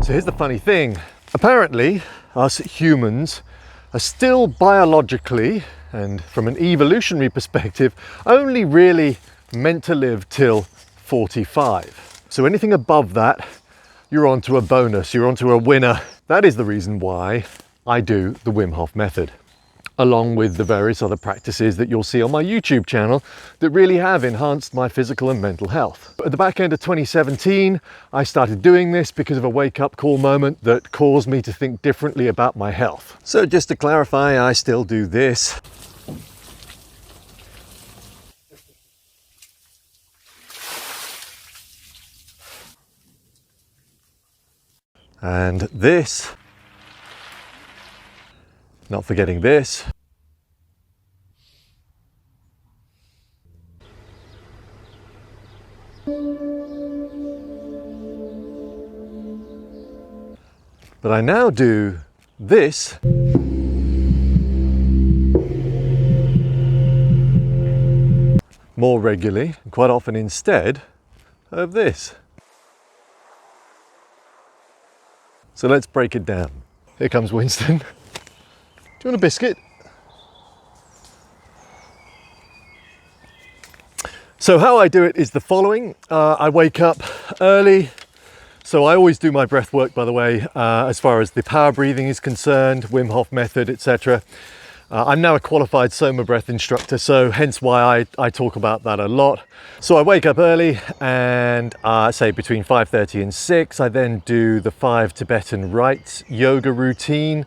So here's the funny thing. Apparently, us humans are still biologically, and from an evolutionary perspective, only really meant to live till 45. So anything above that, you're onto a bonus, you're onto a winner. That is the reason why I do the Wim Hof method, along with the various other practices that you'll see on my YouTube channel that really have enhanced my physical and mental health. At the back end of 2017, I started doing this because of a wake-up call moment that caused me to think differently about my health. So just to clarify, I still do this. And this. Not forgetting this. But I now do this more regularly, and quite often instead of this. So let's break it down. Here comes Winston. Do you want a biscuit? So how I do it is the following. I wake up early. So I always do my breath work, by the way, as far as the power breathing is concerned, Wim Hof method, etc. I'm now a qualified SOMA Breath instructor, so hence why I talk about that a lot. So I wake up early and say between 5:30 and 6. I then do the 5 Tibetan rites yoga routine.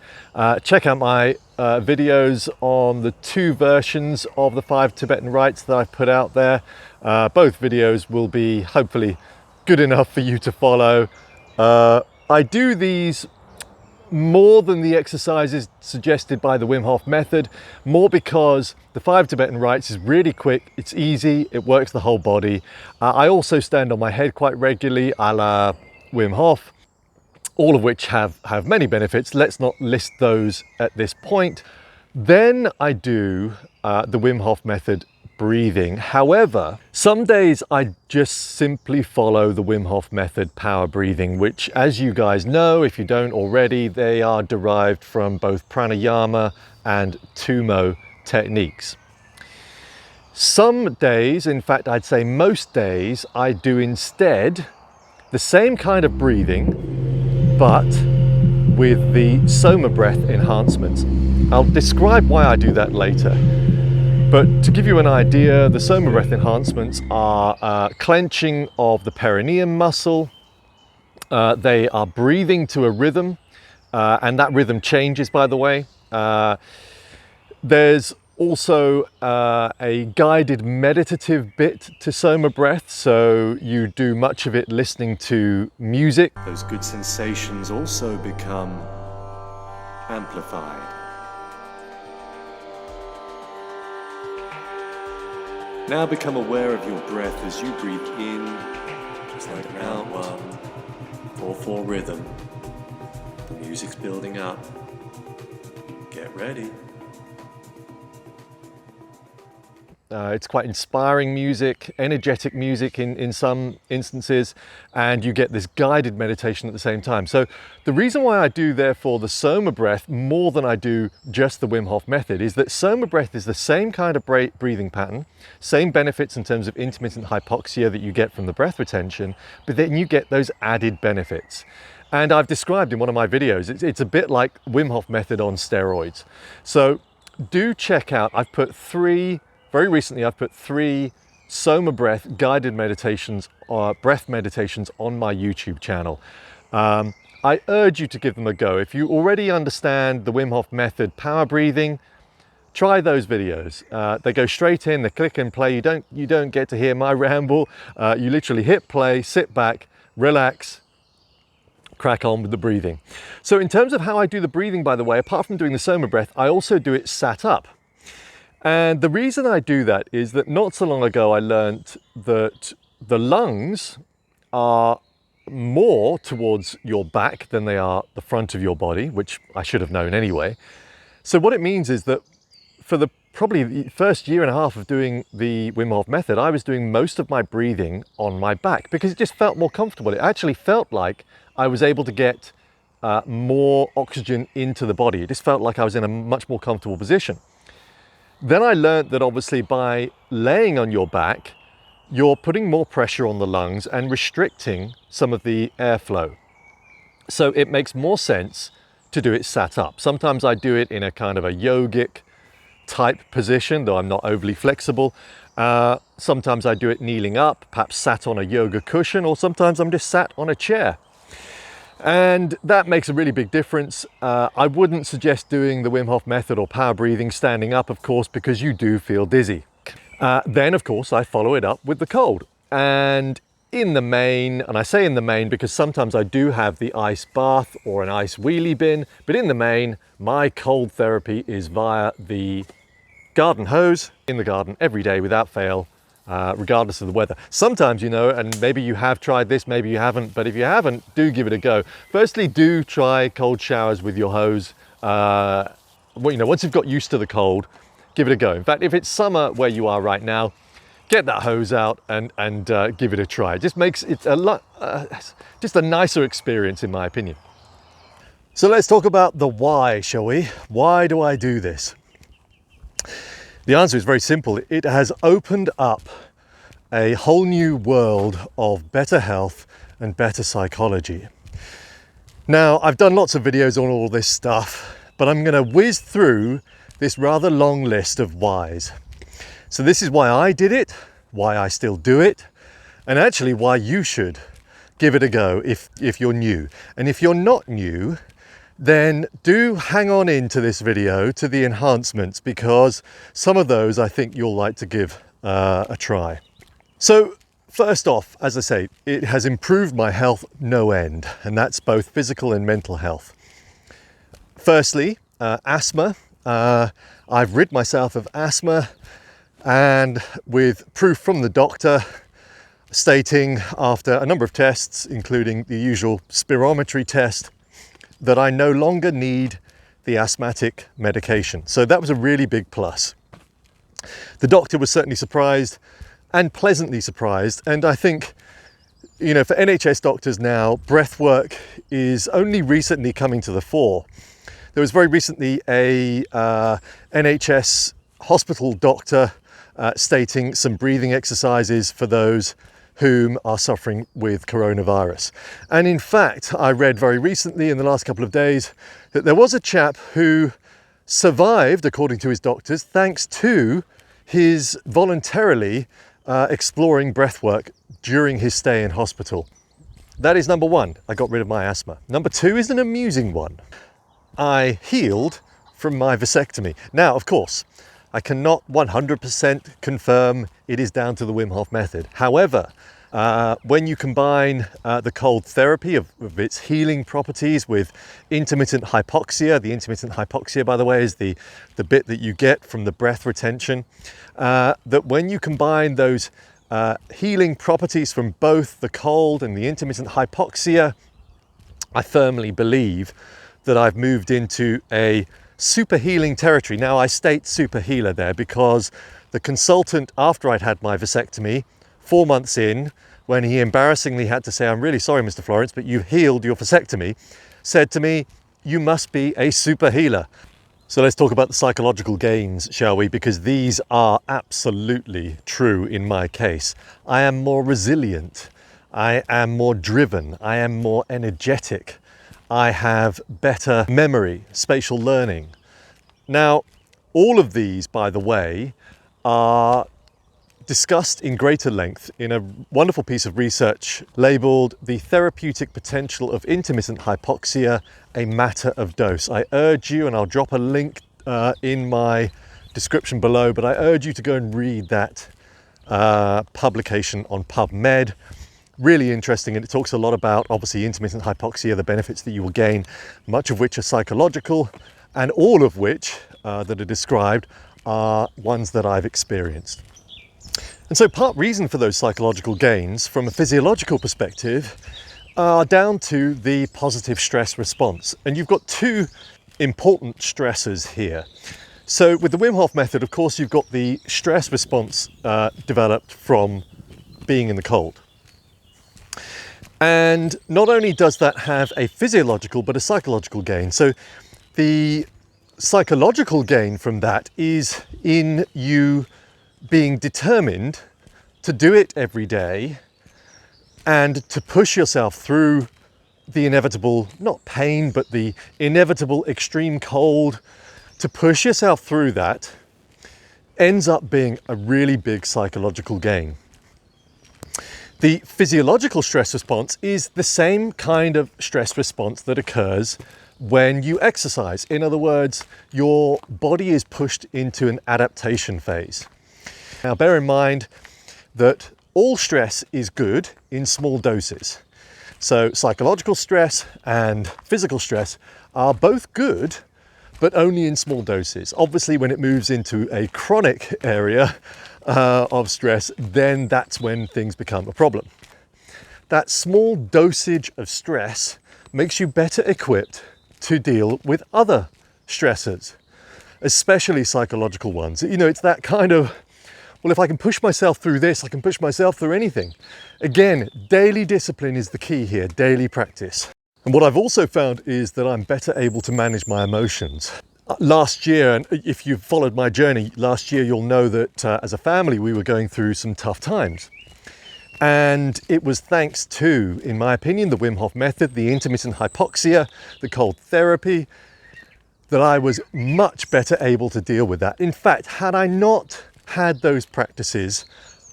Check out my videos on the 2 versions of the 5 Tibetan rites that I've put out there. Both videos will be hopefully good enough for you to follow. I do these more than the exercises suggested by the Wim Hof method, more because the 5 Tibetan rites is really quick, it's easy, it works the whole body. I also stand on my head quite regularly, a la Wim Hof, all of which have many benefits. Let's not list those at this point. Then I do the Wim Hof method breathing. However, some days I just simply follow the Wim Hof method power breathing, which, as you guys know, if you don't already, they are derived from both pranayama and tumo techniques. Some days, in fact, I'd say most days, I do instead the same kind of breathing, but with the SOMA Breath enhancements. I'll describe why I do that later. But to give you an idea, the SOMA Breath enhancements are clenching of the perineum muscle. They are breathing to a rhythm, and that rhythm changes, by the way. There's also a guided meditative bit to SOMA Breath, so you do much of it listening to music. Those good sensations also become amplified. Now become aware of your breath as you breathe in, just like out 1, 4/4 rhythm. The music's building up. Get ready. It's quite inspiring music, energetic music in some instances, and you get this guided meditation at the same time. So the reason why I do, therefore, the SOMA Breath more than I do just the Wim Hof method is that SOMA Breath is the same kind of breathing pattern, same benefits in terms of intermittent hypoxia that you get from the breath retention, but then you get those added benefits. And I've described in one of my videos, it's a bit like Wim Hof method on steroids. So do check out, very recently I've put 3 SOMA Breath guided meditations or breath meditations on my YouTube channel. I urge you to give them a go. If you already understand the Wim Hof method power breathing, try those videos. They go straight in, they click and play. You don't get to hear my ramble. You literally hit play, sit back, relax, crack on with the breathing. So in terms of how I do the breathing, by the way, apart from doing the SOMA Breath, I also do it sat up. And the reason I do that is that not so long ago I learned that the lungs are more towards your back than they are the front of your body, which I should have known anyway. So what it means is that for the probably the first year and a half of doing the Wim Hof method, I was doing most of my breathing on my back because it just felt more comfortable. It actually felt like I was able to get more oxygen into the body. It just felt like I was in a much more comfortable position. Then I learned that obviously by laying on your back, you're putting more pressure on the lungs and restricting some of the airflow. So it makes more sense to do it sat up. Sometimes I do it in a kind of a yogic type position, though I'm not overly flexible. Sometimes I do it kneeling up, perhaps sat on a yoga cushion, or sometimes I'm just sat on a chair. And that makes a really big difference. I wouldn't suggest doing the Wim Hof method or power breathing standing up, of course, because you do feel dizzy. Then, of course, I follow it up with the cold. And in the main, and I say in the main because sometimes I do have the ice bath or an ice wheelie bin, but in the main, my cold therapy is via the garden hose in the garden every day without fail, regardless of the weather. Sometimes, you know, and maybe you have tried this, maybe you haven't, but if you haven't, do give it a go. Firstly, do try cold showers with your hose. Well, you know, once you've got used to the cold, give it a go. In fact, if it's summer where you are right now, get that hose out and give it a try. It just makes it just a nicer experience, in my opinion. So let's talk about the why, shall we? Why do I do this? The answer is very simple. It has opened up a whole new world of better health and better psychology. Now, I've done lots of videos on all this stuff, but I'm going to whiz through this rather long list of whys. So this is why I did it, why I still do it, and actually why you should give it a go if you're new. And if you're not new, then do hang on into this video to the enhancements, because some of those I think you'll like to give a try. So first off, as I say, it has improved my health no end, and that's both physical and mental health. Firstly, asthma. I've rid myself of asthma, and with proof from the doctor stating after a number of tests, including the usual spirometry test, that I no longer need the asthmatic medication. So that was a really big plus. The doctor was certainly surprised and pleasantly surprised. And I think, you know, for NHS doctors now, breath work is only recently coming to the fore. There was very recently a NHS hospital doctor stating some breathing exercises for those whom are suffering with coronavirus. And in fact, I read very recently in the last couple of days that there was a chap who survived, according to his doctors, thanks to his voluntarily exploring breathwork during his stay in hospital. That is number one. I got rid of my asthma. Number two is an amusing one. I healed from my vasectomy. Now, of course, I cannot 100% confirm it is down to the Wim Hof method. However, when you combine the cold therapy of its healing properties with intermittent hypoxia, the intermittent hypoxia, by the way, is the bit that you get from the breath retention, that when you combine those healing properties from both the cold and the intermittent hypoxia, I firmly believe that I've moved into a super healing territory. Now, I state super healer there because the consultant, after I'd had my vasectomy, 4 months in, when he embarrassingly had to say, "I'm really sorry, Mr. Florence, but you've healed your vasectomy," said to me, "You must be a super healer." So let's talk about the psychological gains, shall we? Because these are absolutely true in my case. I am more resilient. I am more driven. I am more energetic. I have better memory, spatial learning. Now, all of these, by the way, are discussed in greater length in a wonderful piece of research labeled "The Therapeutic Potential of Intermittent Hypoxia, a Matter of Dose." I urge you, and I'll drop a link in my description below, but I urge you to go and read that publication on PubMed. Really interesting, and it talks a lot about, obviously, intermittent hypoxia, the benefits that you will gain, much of which are psychological, and all of which that are described are ones that I've experienced. And so part reason for those psychological gains from a physiological perspective are down to the positive stress response. And you've got two important stressors here. So with the Wim Hof method, of course, you've got the stress response developed from being in the cold. And not only does that have a physiological, but a psychological gain. So the psychological gain from that is in you being determined to do it every day and to push yourself through the inevitable, not pain, but the inevitable extreme cold. To push yourself through that ends up being a really big psychological gain. The physiological stress response is the same kind of stress response that occurs when you exercise. In other words, your body is pushed into an adaptation phase. Now, bear in mind that all stress is good in small doses. So psychological stress and physical stress are both good, but only in small doses. Obviously, when it moves into a chronic area of stress, then that's when things become a problem. That small dosage of stress makes you better equipped to deal with other stressors, especially psychological ones. You know, it's that kind of, well, if I can push myself through this, I can push myself through anything. Again, daily discipline is the key here, daily practice. And what I've also found is that I'm better able to manage my emotions. Last year, and if you've followed my journey last year, you'll know that as a family, we were going through some tough times. And it was thanks to, in my opinion, the Wim Hof method, the intermittent hypoxia, the cold therapy, that I was much better able to deal with that. In fact, had I not had those practices,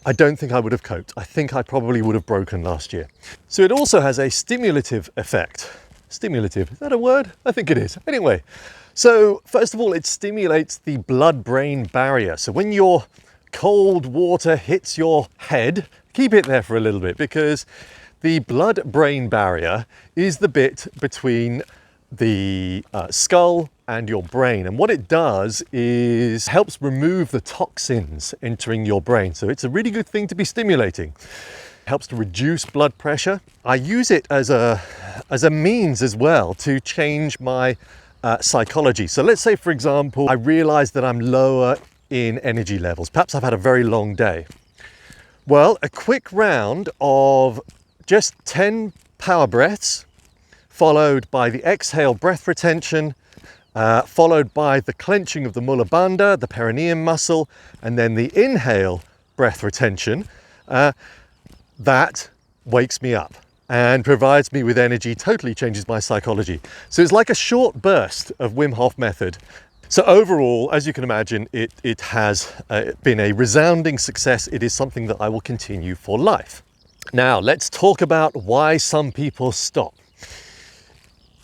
I don't think I would have coped. I think I probably would have broken last year. So it also has a stimulative effect. Stimulative, is that a word? I think it is. Anyway, so first of all, it stimulates the blood-brain barrier. So when your cold water hits your head, keep it there for a little bit, because the blood-brain barrier is the bit between the skull and your brain. And what it does is helps remove the toxins entering your brain. So it's a really good thing to be stimulating. Helps to reduce blood pressure. I use it as a means as well to change my psychology. So let's say, for example, I realize that I'm lower in energy levels. Perhaps I've had a very long day. Well, a quick round of just 10 power breaths, followed by the exhale breath retention, followed by the clenching of the mula bandha, the perineum muscle, and then the inhale breath retention, that wakes me up and provides me with energy, totally changes my psychology. So it's like a short burst of Wim Hof method. So overall, as you can imagine, it has been a resounding success. It is something that I will continue for life. Now, let's talk about why some people stop.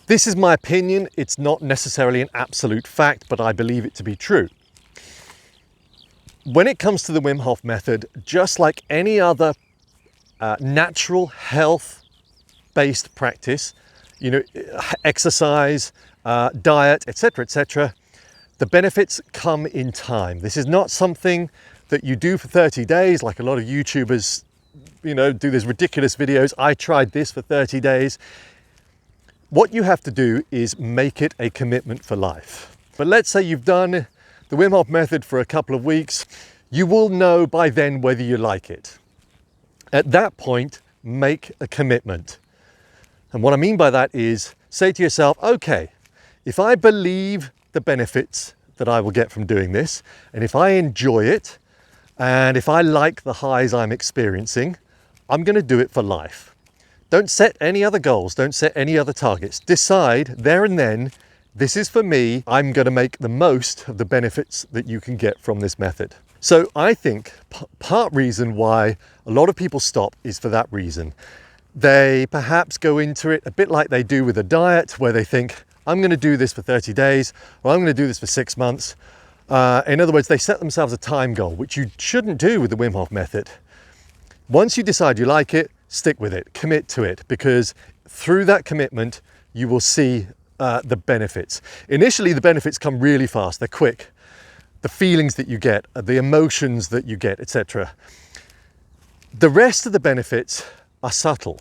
This is my opinion. It's not necessarily an absolute fact, but I believe it to be true. When it comes to the Wim Hof method, just like any other natural health-based practice, you know, exercise, diet, etc., the benefits come in time. This is not something that you do for 30 days, like a lot of YouTubers, you know, do these ridiculous videos. I tried this for 30 days. What you have to do is make it a commitment for life. But let's say you've done the Wim Hof method for a couple of weeks. You will know by then whether you like it. At that point, make a commitment. And what I mean by that is say to yourself, okay, if I believe the benefits that I will get from doing this, and if I enjoy it, and if I like the highs I'm experiencing, I'm going to do it for life. Don't set any other goals. Don't set any other targets. Decide there and then, this is for me. I'm going to make the most of the benefits that you can get from this method. So I think part reason why a lot of people stop is for that reason. They perhaps go into it a bit like they do with a diet, where they think, I'm going to do this for 30 days, or I'm going to do this for 6 months. In other words, they set themselves a time goal, which you shouldn't do with the Wim Hof method. Once you decide you like it, stick with it, commit to it, because through that commitment, you will see the benefits. Initially, the benefits come really fast, they're quick. The feelings that you get, the emotions that you get, etc. The rest of the benefits are subtle.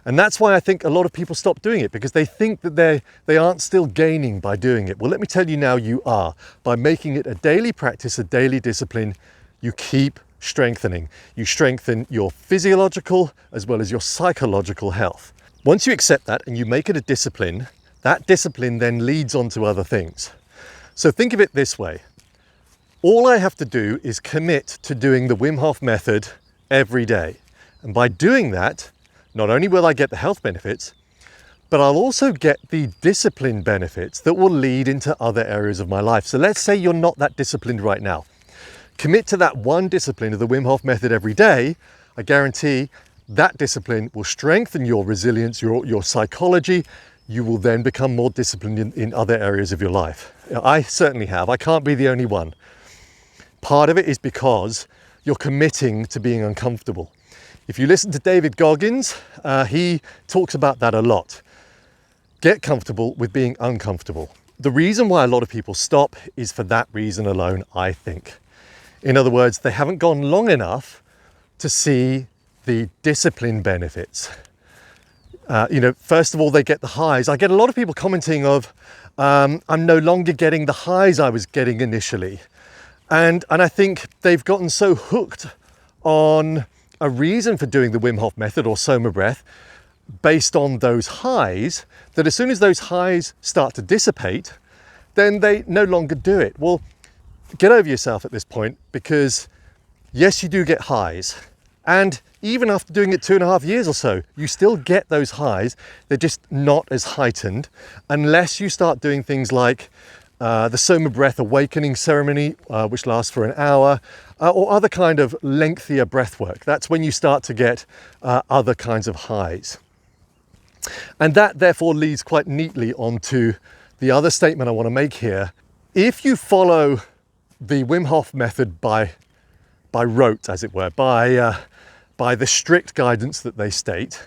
And that's why I think a lot of people stop doing it, because they think that they aren't still gaining by doing it. Well, let me tell you now, you are. By making it a daily practice, a daily discipline, you keep strengthening. You strengthen your physiological as well as your psychological health. Once you accept that and you make it a discipline, that discipline then leads on to other things. So think of it this way. All I have to do is commit to doing the Wim Hof method every day. And by doing that, not only will I get the health benefits, but I'll also get the discipline benefits that will lead into other areas of my life. So let's say you're not that disciplined right now. Commit to that one discipline of the Wim Hof method every day. I guarantee that discipline will strengthen your resilience, your psychology. You will then become more disciplined in other areas of your life. I certainly have. I can't be the only one. Part of it is because you're committing to being uncomfortable. If you listen to David Goggins, he talks about that a lot. Get comfortable with being uncomfortable. The reason why a lot of people stop is for that reason alone, I think. In other words, they haven't gone long enough to see the discipline benefits. First of all, they get the highs. I get a lot of people commenting of, I'm no longer getting the highs I was getting initially. And I think they've gotten so hooked on a reason for doing the Wim Hof method or SOMA Breath based on those highs, that as soon as those highs start to dissipate, then they no longer do it. Well, get over yourself at this point, because yes, you do get highs. And even after doing it 2.5 years or so, you still get those highs. They're just not as heightened unless you start doing things like the SOMA Breath awakening ceremony, which lasts for an hour, or other kind of lengthier breath work. That's when you start to get other kinds of highs. And that therefore leads quite neatly onto the other statement I want to make here. If you follow the Wim Hof method by rote, as it were, by the strict guidance that they state,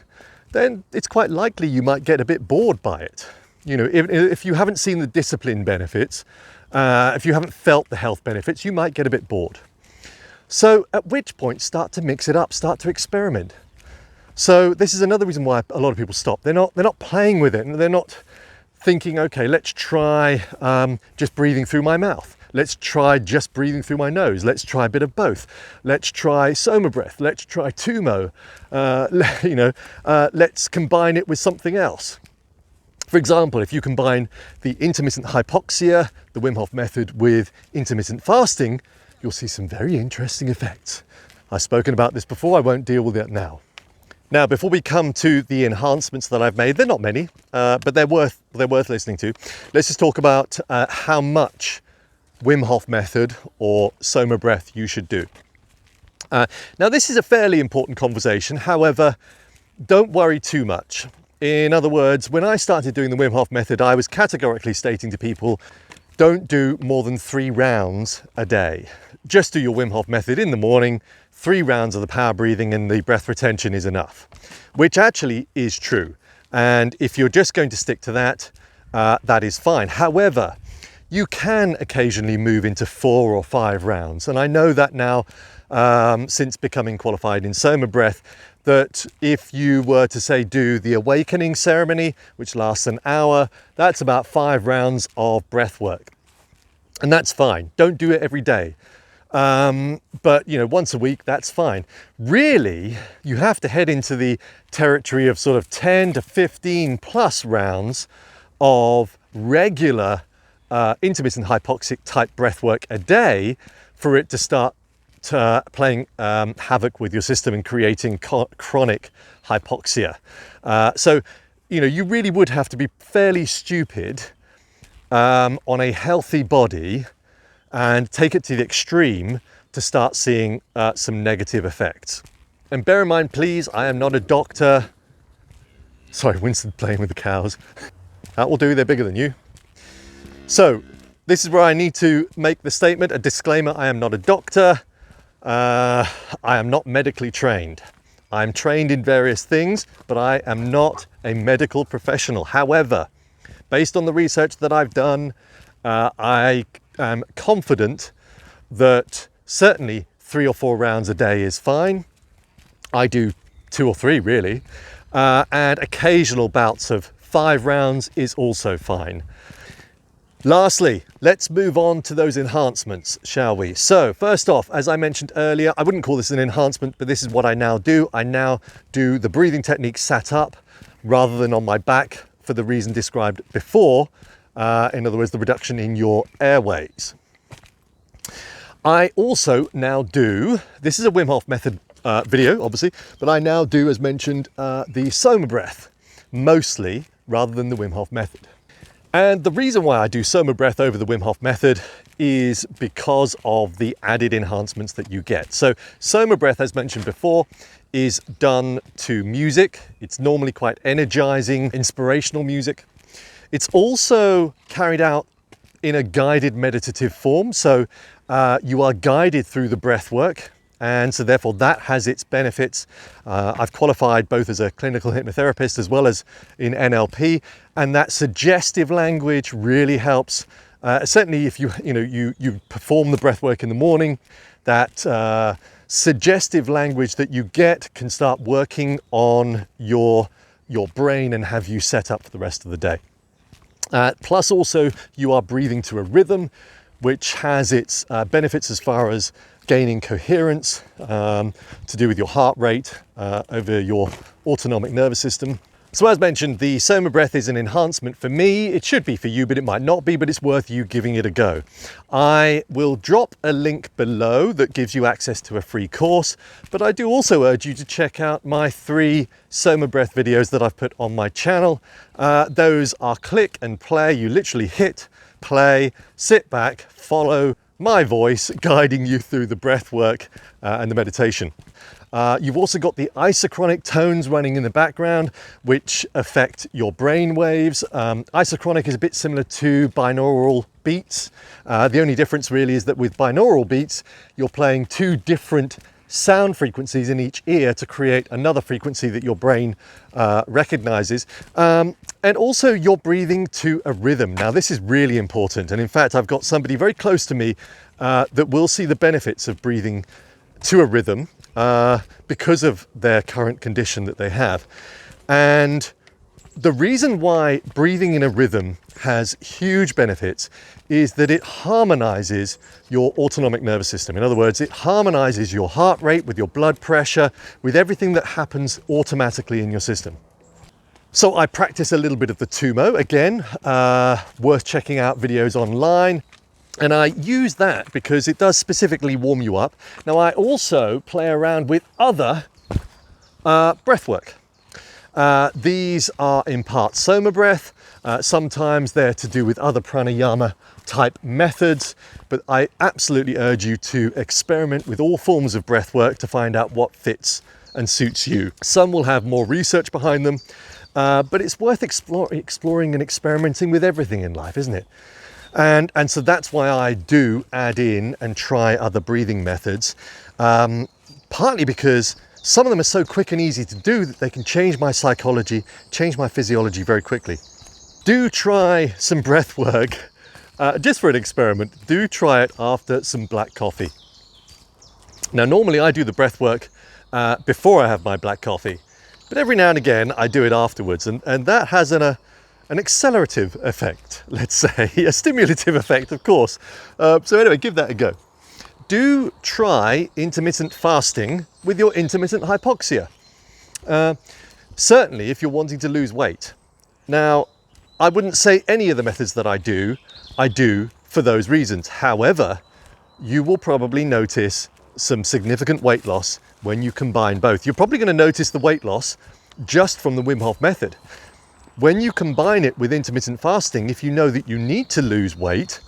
then it's quite likely you might get a bit bored by it. You know, if you haven't seen the discipline benefits, if you haven't felt the health benefits, you might get a bit bored. So at which point, start to mix it up, start to experiment. So this is another reason why a lot of people stop. They're not playing with it, and they're not thinking, okay, let's try just breathing through my mouth. Let's try just breathing through my nose. Let's try a bit of both. Let's try SOMA Breath. Let's try Tumo. Let's combine it with something else. For example, if you combine the intermittent hypoxia, the Wim Hof method, with intermittent fasting, you'll see some very interesting effects. I've spoken about this before, I won't deal with it now. Now, before we come to the enhancements that I've made, they're not many, but they're worth listening to. Let's just talk about how much Wim Hof method or SOMA Breath you should do. Now, this is a fairly important conversation. However, don't worry too much. In other words, when I started doing the Wim Hof method, I was categorically stating to people, don't do more than 3 rounds a day. Just do your Wim Hof method in the morning. 3 rounds of the power breathing and the breath retention is enough, which actually is true. And if you're just going to stick to that, that is fine. However, you can occasionally move into 4 or 5 rounds. And I know that now, since becoming qualified in SOMA Breath, that if you were to say do the awakening ceremony, which lasts an hour, that's about 5 rounds of breath work. And that's fine. Don't do it every day. But once a week, that's fine. Really, you have to head into the territory of sort of 10 to 15 plus rounds of regular intermittent hypoxic type breath work a day for it to start playing havoc with your system and creating chronic hypoxia. So you really would have to be fairly stupid on a healthy body and take it to the extreme to start seeing some negative effects. And bear in mind, please, I am not a doctor. Sorry, Winston playing with the cows. That will do, they're bigger than you. So this is where I need to make the statement, a disclaimer: I am not a doctor. I am not medically trained. I'm trained in various things, but I am not a medical professional. However, based on the research that I've done, I am confident that certainly 3 or 4 rounds a day is fine. I do 2 or 3 really. and occasional bouts of 5 rounds is also fine. Lastly, let's move on to those enhancements, shall we? So first off, as I mentioned earlier, I wouldn't call this an enhancement, but this is what I now do. I now do the breathing technique sat up rather than on my back for the reason described before. In other words, the reduction in your airways. I also now do, this is a Wim Hof method video, obviously, but I now do, as mentioned, the SOMA Breath, mostly, rather than the Wim Hof method. And the reason why I do SOMA Breath over the Wim Hof method is because of the added enhancements that you get. So SOMA Breath, as mentioned before, is done to music. It's normally quite energizing, inspirational music. It's also carried out in a guided meditative form. So you are guided through the breath work. And so therefore that has its benefits. I've qualified both as a clinical hypnotherapist as well as in NLP, and that suggestive language really helps. Certainly if you perform the breath work in the morning, that suggestive language that you get can start working on your brain and have you set up for the rest of the day. Plus also you are breathing to a rhythm, which has its benefits as far as gaining coherence, to do with your heart rate over your autonomic nervous system. So as mentioned, the SOMA Breath is an enhancement for me. It should be for you, but it might not be, but it's worth you giving it a go. I will drop a link below that gives you access to a free course, but I do also urge you to check out my 3 SOMA Breath videos that I've put on my channel. Those are click and play. You literally hit play, sit back, follow my voice guiding you through the breath work and the meditation. You've also got the isochronic tones running in the background, which affect your brain waves. Isochronic is a bit similar to binaural beats. The only difference really is that with binaural beats, you're playing 2 different sound frequencies in each ear to create another frequency that your brain recognizes. And also you're breathing to a rhythm. Now this is really important. And in fact, I've got somebody very close to me that will see the benefits of breathing to a rhythm because of their current condition that they have. And the reason why breathing in a rhythm has huge benefits is that it harmonizes your autonomic nervous system. In other words, it harmonizes your heart rate with your blood pressure, with everything that happens automatically in your system. So I practice a little bit of the Tumo, again, worth checking out videos online. And I use that because it does specifically warm you up. Now I also play around with other breath work. These are in part SOMA Breath. Sometimes they're to do with other pranayama type methods, but I absolutely urge you to experiment with all forms of breath work to find out what fits and suits you. Some will have more research behind them, but it's worth exploring and experimenting with everything in life, isn't it? And so that's why I do add in and try other breathing methods, partly because some of them are so quick and easy to do that they can change my psychology, change my physiology very quickly. Do try some breath work, just for an experiment. Do try it after some black coffee. Now normally I do the breath work before I have my black coffee, but every now and again I do it afterwards, and that has an accelerative effect, let's say, a stimulative effect, of course. So anyway, give that a go. Do try intermittent fasting with your intermittent hypoxia. Certainly if you're wanting to lose weight. Now, I wouldn't say any of the methods that I do for those reasons. However, you will probably notice some significant weight loss when you combine both. You're probably going to notice the weight loss just from the Wim Hof method. When you combine it with intermittent fasting, if you know that you need to lose weight,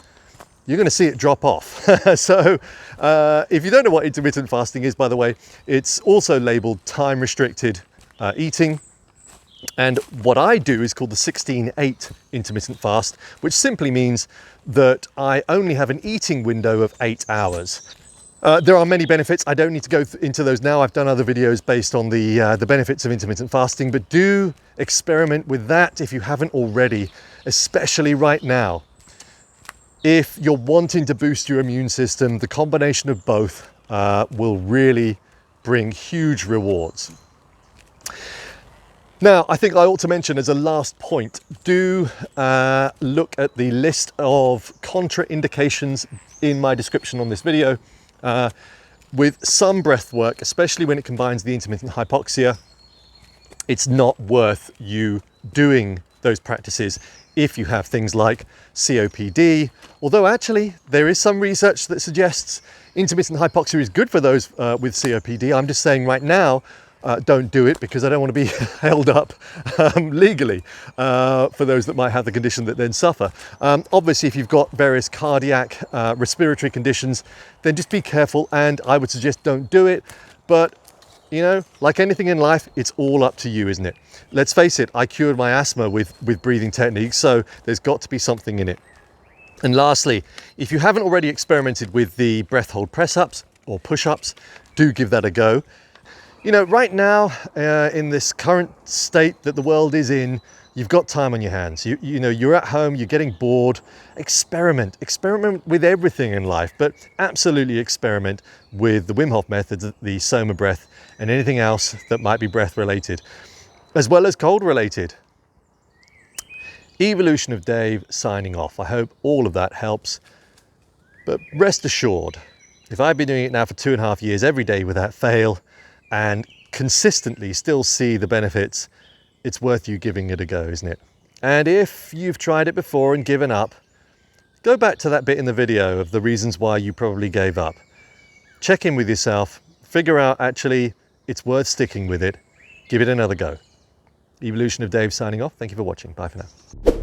you're going to see it drop off. So if you don't know what intermittent fasting is, by the way, it's also labeled time restricted eating. And what I do is called the 16-8 intermittent fast, which simply means that I only have an eating window of 8 hours. There are many benefits. I don't need to go into those now. I've done other videos based on the benefits of intermittent fasting, but do experiment with that if you haven't already, especially right now. If you're wanting to boost your immune system, the combination of both will really bring huge rewards. Now, I think I ought to mention as a last point, do look at the list of contraindications in my description on this video. With some breath work, especially when it combines the intermittent hypoxia, it's not worth you doing those practices if you have things like COPD, although actually there is some research that suggests intermittent hypoxia is good for those with COPD. I'm just saying right now, don't do it because I don't want to be held up legally for those that might have the condition that then suffer. Obviously, if you've got various cardiac, respiratory conditions, then just be careful, and I would suggest don't do it. But you know, like anything in life, it's all up to you, isn't it? Let's face it, I cured my asthma with breathing techniques, so there's got to be something in it. And lastly, if you haven't already experimented with the breath hold press-ups or push-ups, do give that a go. You know, right now, in this current state that the world is in, you've got time on your hands. You know, you're at home, you're getting bored. Experiment with everything in life, but absolutely experiment with the Wim Hof methods, the SOMA Breath, and anything else that might be breath related, as well as cold related. Evolution of Dave signing off. I hope all of that helps, but rest assured, if I've been doing it now for 2.5 years every day without fail, and consistently still see the benefits, it's worth you giving it a go, isn't it? And if you've tried it before and given up, go back to that bit in the video of the reasons why you probably gave up. Check in with yourself, figure out actually it's worth sticking with it, give it another go. Evolution of Dave signing off. Thank you for watching. Bye for now.